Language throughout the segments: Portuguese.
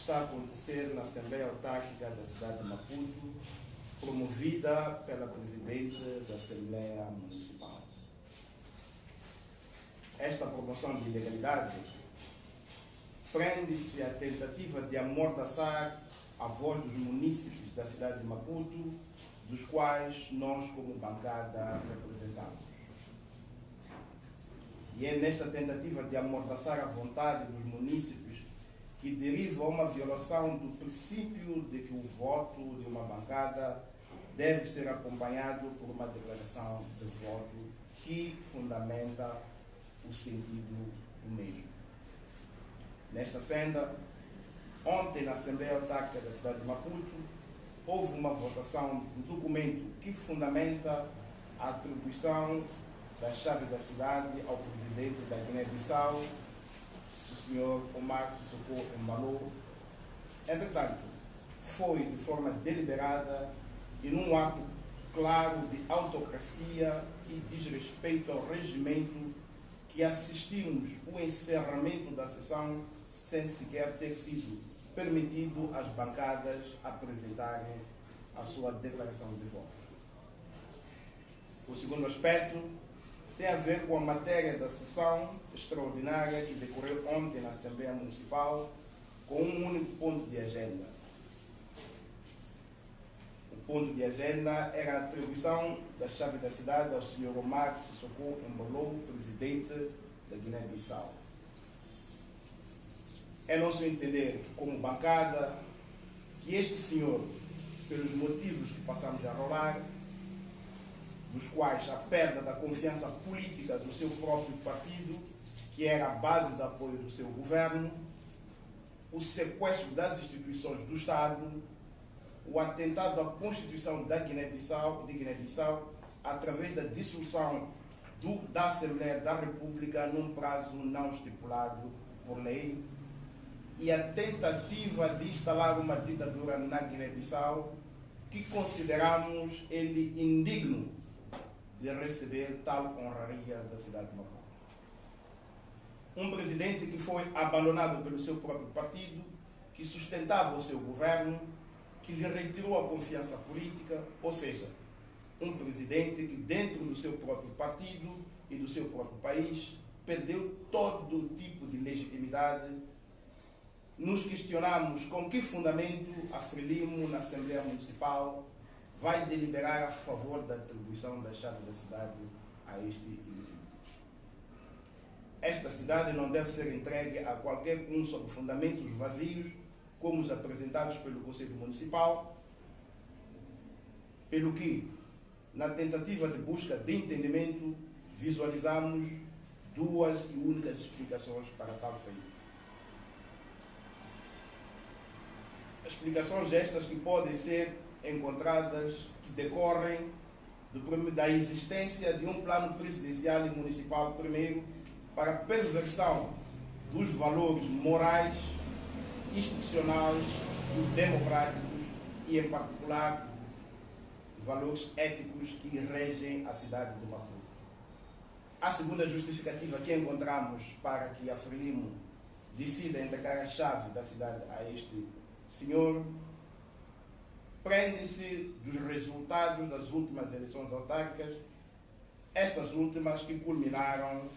está a acontecer na Assembleia Autárquica da cidade de Maputo, promovida pela Presidente da Assembleia Municipal. Esta promoção de ilegalidade prende-se à tentativa de amordaçar a voz dos munícipes da cidade de Maputo, dos quais nós, como bancada, representamos. E é nesta tentativa de amordaçar a vontade dos munícipes que deriva uma violação do princípio de que o voto de uma bancada deve ser acompanhado por uma declaração de voto que fundamenta o sentido do mesmo. Nesta senda, ontem na Assembleia Autárquica da cidade de Maputo, houve uma votação do documento que fundamenta a atribuição da chave da cidade ao presidente da Guiné-Bissau, o senhor Omar Sissoko Embalo. Entretanto, foi de forma deliberada e num ato claro de autocracia e desrespeito ao regimento que assistimos o encerramento da sessão sem sequer ter sido permitido às bancadas apresentarem a sua declaração de voto. O segundo aspecto tem a ver com a matéria da sessão extraordinária que decorreu ontem na Assembleia Municipal com um único ponto de agenda. O ponto de agenda era a atribuição da chave da cidade ao Sr. Omar Sissoko Embalo, presidente da Guiné-Bissau. É nosso entender que, como bancada, que este senhor, pelos motivos que passamos a rolar, dos quais a perda da confiança política do seu próprio partido, que era a base de apoio do seu governo, o sequestro das instituições do Estado, o atentado à Constituição da Guiné-Bissau, através da dissolução da Assembleia da República num prazo não estipulado por lei, e a tentativa de instalar uma ditadura na Guiné-Bissau, que consideramos ele indigno de receber tal honraria da cidade de Maputo. Um presidente que foi abandonado pelo seu próprio partido, que sustentava o seu governo, que lhe retirou a confiança política, ou seja, um presidente que dentro do seu próprio partido e do seu próprio país perdeu todo tipo de legitimidade. Nos questionamos com que fundamento a Frelimo, na Assembleia Municipal, vai deliberar a favor da atribuição da chave da cidade a este indivíduo. Esta cidade não deve ser entregue a qualquer um sob fundamentos vazios, como os apresentados pelo Conselho Municipal, pelo que, na tentativa de busca de entendimento, visualizamos duas e únicas explicações para tal feito. Explicações estas que podem ser encontradas, que decorrem da existência de um plano presidencial e municipal, primeiro, para a perversão dos valores morais, institucionais e democráticos, e em particular valores éticos que regem a cidade de Maputo. A segunda justificativa que encontramos para que a Frelimo decida entregar a chave da cidade a este senhor prende-se dos resultados das últimas eleições autárquicas, estas últimas que culminaram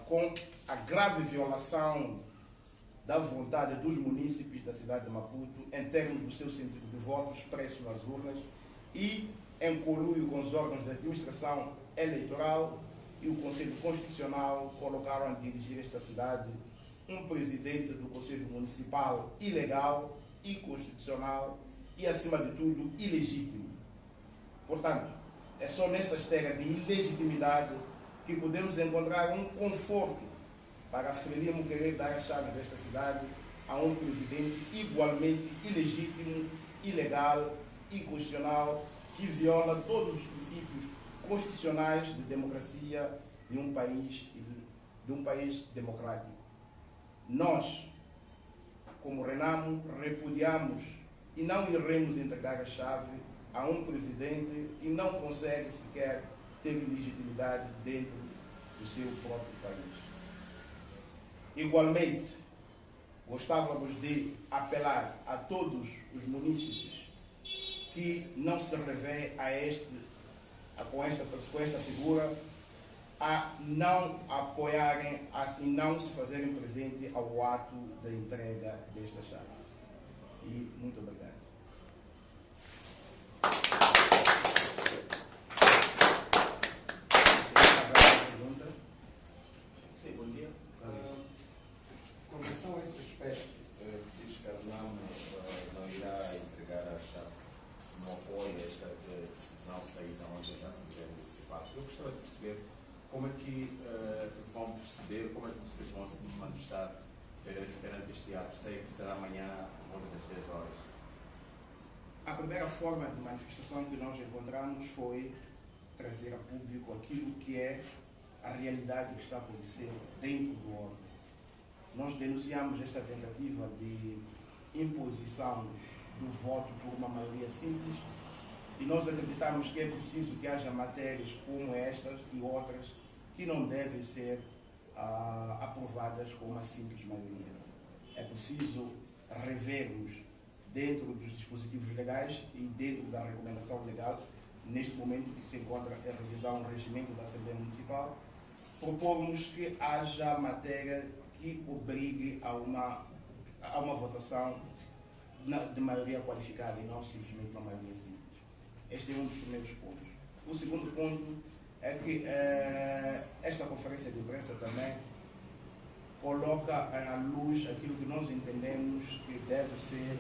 com a grave violação da vontade dos munícipes da cidade de Maputo em termos do seu sentido de voto expresso nas urnas e em conluio com os órgãos de administração eleitoral e o Conselho Constitucional colocaram a dirigir esta cidade um presidente do Conselho Municipal ilegal, inconstitucional e, acima de tudo, ilegítimo. Portanto, é só nessa esteira de ilegitimidade que podemos encontrar um conforto para a Frelimo querer dar a chave desta cidade a um presidente igualmente ilegítimo, ilegal, inconstitucional, que viola todos os princípios constitucionais de democracia de um país democrático. Nós, como Renamo, repudiamos e não iremos entregar a chave a um presidente que não consegue sequer ter legitimidade dentro do seu próprio país. Igualmente, gostávamos de apelar a todos os munícipes que não se revê com esta figura a não apoiarem e não se fazerem presente ao ato da entrega desta chave. E muito obrigado. Sim, bom dia. Com relação a esse aspecto, diz que a RENAM não irá entregar a chave, não apoia esta decisão saída ontem da Assembleia Municipal. Eu gostaria de perceber como é que vão proceder, como é que vocês vão se manifestar perante este ato. Sei que será amanhã por volta das 10 horas. A primeira forma de manifestação que nós encontramos foi trazer a público aquilo que é a realidade que está a acontecer dentro do órgão. Nós denunciamos esta tentativa de imposição do voto por uma maioria simples e nós acreditamos que é preciso que haja matérias como estas e outras que não devem ser aprovadas com uma simples maioria. É preciso revermos dentro dos dispositivos legais e dentro da recomendação legal, neste momento que se encontra a revisão do regimento da Assembleia Municipal, propomos que haja matéria que obrigue a uma votação de maioria qualificada e não simplesmente uma maioria simples. Este é um dos primeiros pontos. O segundo ponto é que esta conferência de imprensa também coloca à luz aquilo que nós entendemos que deve ser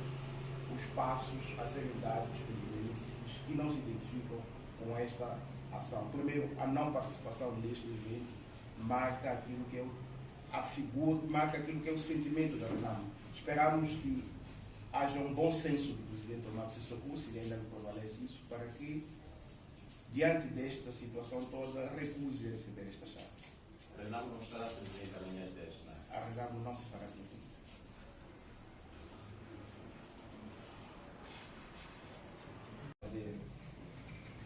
os passos a serem dados pelos municípios que não se identificam com esta ação. Primeiro, a não participação neste evento marca aquilo que é a figura, marca aquilo que é o sentimento da RENAM. Esperamos que haja um bom senso do presidente Omar Sissoko, se ainda prevalece isso, para que, diante desta situação toda, recuse receber esta chave. A RENAM não estará presente amanhã às 10, não é? A RENAM não se fará presente.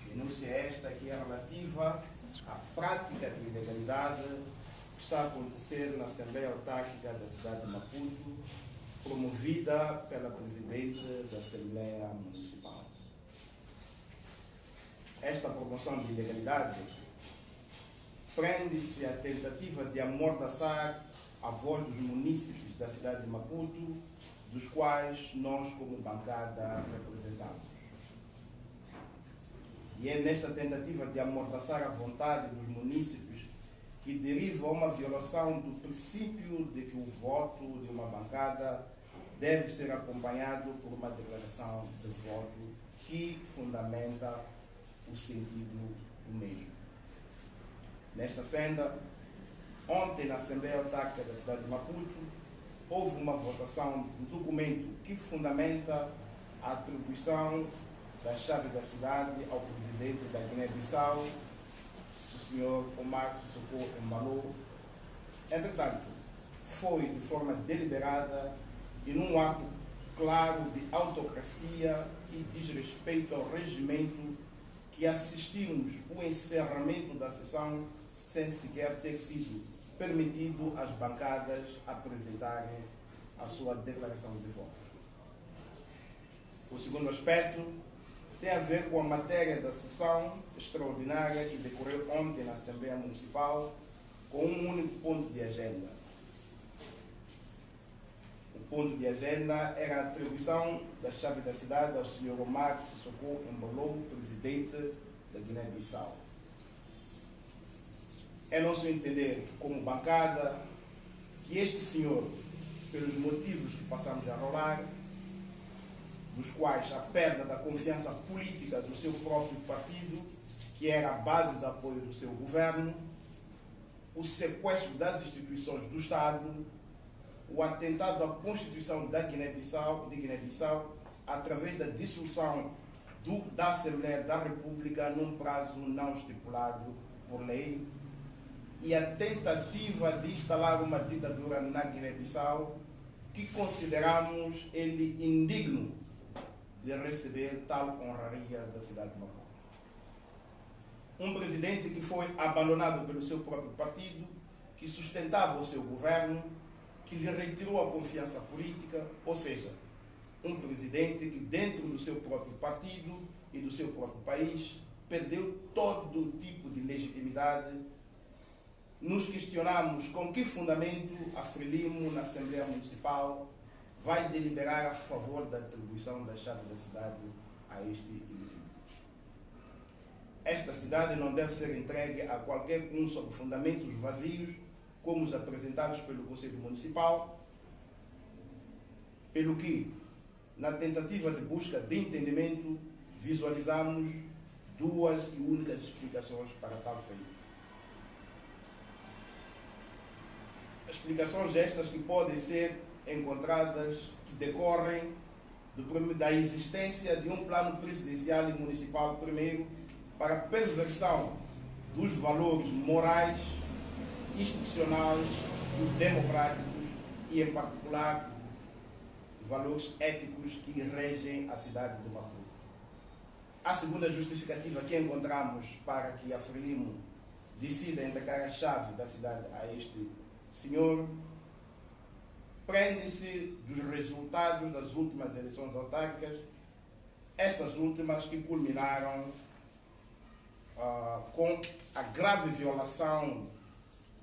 Denúncia esta que é relativa à prática de ilegalidade que está a acontecer na Assembleia Autárquica da cidade de Maputo, promovida pela Presidente da Assembleia Municipal. Esta promoção de ilegalidade prende-se à tentativa de amordaçar a voz dos munícipes da cidade de Maputo, dos quais nós, como bancada, representamos. E é nesta tentativa de amordaçar a vontade dos munícipes que deriva uma violação do princípio de que o voto de uma bancada deve ser acompanhado por uma declaração de voto que fundamenta o sentido do mesmo. Nesta senda, ontem na Assembleia Autárquica da cidade de Maputo, houve uma votação do documento que fundamenta a atribuição da chave da cidade ao presidente da Guiné-Bissau, o senhor Omar Sissoko Embaló. Entretanto, foi de forma deliberada e num ato claro de autocracia e desrespeito ao regimento que assistimos o encerramento da sessão sem sequer ter sido permitido às bancadas apresentarem a sua declaração de voto. O segundo aspecto tem a ver com a matéria da sessão extraordinária que decorreu ontem na Assembleia Municipal com um único ponto de agenda. O ponto de agenda era a atribuição da chave da cidade ao Sr. Omar Sissoko Embaló, presidente da Guiné-Bissau. É nosso entender, como bancada, que este senhor, pelos motivos que passamos a rolar, dos quais a perda da confiança política do seu próprio partido, que era a base de apoio do seu governo, o sequestro das instituições do Estado, o atentado à Constituição da Guiné-Bissau, através da dissolução da Assembleia da República num prazo não estipulado por lei, e a tentativa de instalar uma ditadura na Guiné-Bissau, que consideramos ele indigno de receber tal honraria da cidade de Maputo. Um presidente que foi abandonado pelo seu próprio partido, que sustentava o seu governo que lhe retirou a confiança política, ou seja, um presidente que dentro do seu próprio partido e do seu próprio país perdeu todo tipo de legitimidade. Nos questionamos com que fundamento a Frelimo, na Assembleia Municipal, vai deliberar a favor da atribuição da chave da cidade a este indivíduo. Esta cidade não deve ser entregue a qualquer um sob fundamentos vazios, como os apresentados pelo Conselho Municipal, pelo que, na tentativa de busca de entendimento, visualizamos duas e únicas explicações para tal feito. Explicações estas que podem ser encontradas, que decorrem da existência de um plano presidencial e municipal, primeiro, para a perversão dos valores morais, institucionais e democráticos, e, em particular, valores éticos que regem a cidade de Maputo. A segunda justificativa que encontramos para que a Frelimo decida entregar a chave da cidade a este senhor prende-se dos resultados das últimas eleições autárquicas, estas últimas que culminaram com a grave violação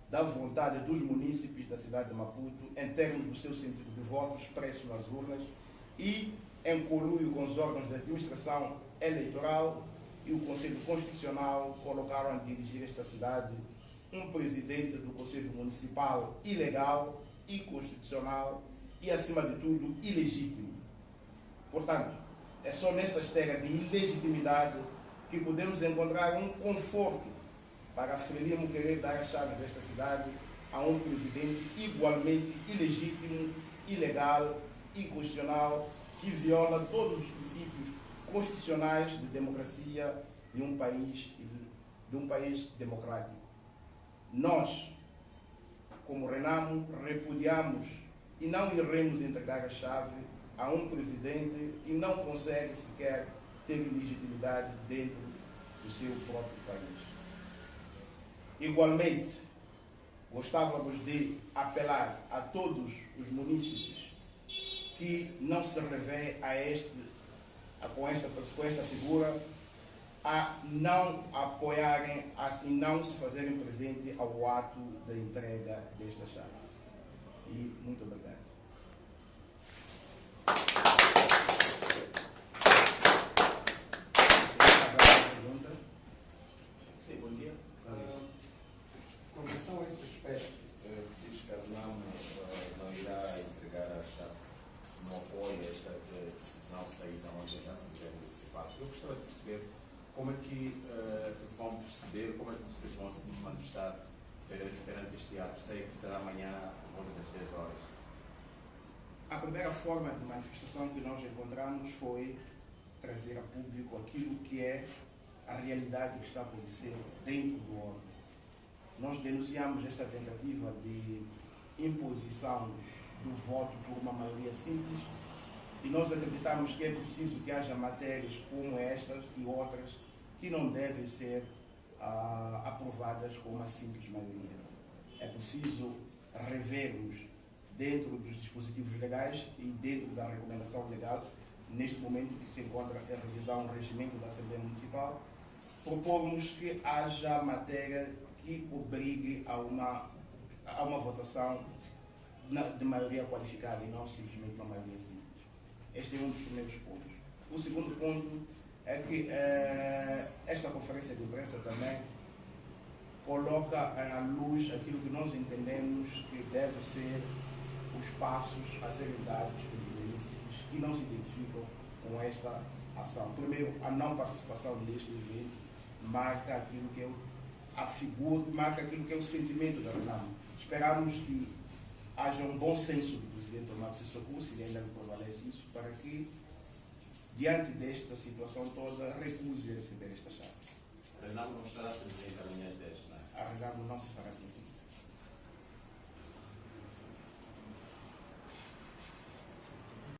da vontade dos munícipes da cidade de Maputo em termos do seu sentido de voto expresso nas urnas e em conluio com os órgãos de administração eleitoral e o Conselho Constitucional colocaram a dirigir esta cidade um presidente do Conselho Municipal ilegal, inconstitucional e, acima de tudo, ilegítimo. Portanto, é só nessa esteira de ilegitimidade que podemos encontrar um conforto para a Frelimo querer dar a chave desta cidade a um presidente igualmente ilegítimo, ilegal, inconstitucional, que viola todos os princípios constitucionais de democracia de um país democrático. Nós, como Renamo, repudiamos e não iremos entregar a chave a um presidente que não consegue sequer ter legitimidade dentro do seu próprio país. Igualmente, gostávamos de apelar a todos os munícipes que não se revêem com esta figura a não apoiarem e não se fazerem presente ao ato da entrega desta chave. E muito obrigado. Sim, bom dia. Com relação a esse aspecto, diz que a Renamo não irá entregar a chave, não apoia esta decisão saída ontem da Assembleia Municipal. Eu gostaria de perceber como é que vão proceder, como é que vocês vão se manifestar perante este ato. Sei que será amanhã por volta das 10 horas. A primeira forma de manifestação que nós encontramos foi trazer a público aquilo que é a realidade que está a acontecer dentro do órgão. Nós denunciamos esta tentativa de imposição do voto por uma maioria simples e nós acreditamos que é preciso que haja matérias como estas e outras que não devem ser aprovadas com uma simples maioria. É preciso revermos dentro dos dispositivos legais e dentro da recomendação legal, neste momento que se encontra a revisão do regimento da Assembleia Municipal, propomos que haja matéria que obrigue a uma votação de maioria qualificada e não simplesmente uma maioria simples. Este é um dos primeiros pontos. O segundo ponto é que esta conferência de imprensa também coloca à luz aquilo que nós entendemos que deve ser os passos a serem dados pelos municípios que não se identificam com esta ação. Primeiro, a não participação neste evento marca aquilo que é a figura, marca aquilo que é o sentimento da Renamo. Esperamos que haja um bom senso do presidente Tomás Sissoko, se ainda me prevalece isso, para que, diante desta situação toda, recuse receber esta chave. A Renamo não estará presente amanhã às 10, não é? A Renamo não se fará presente.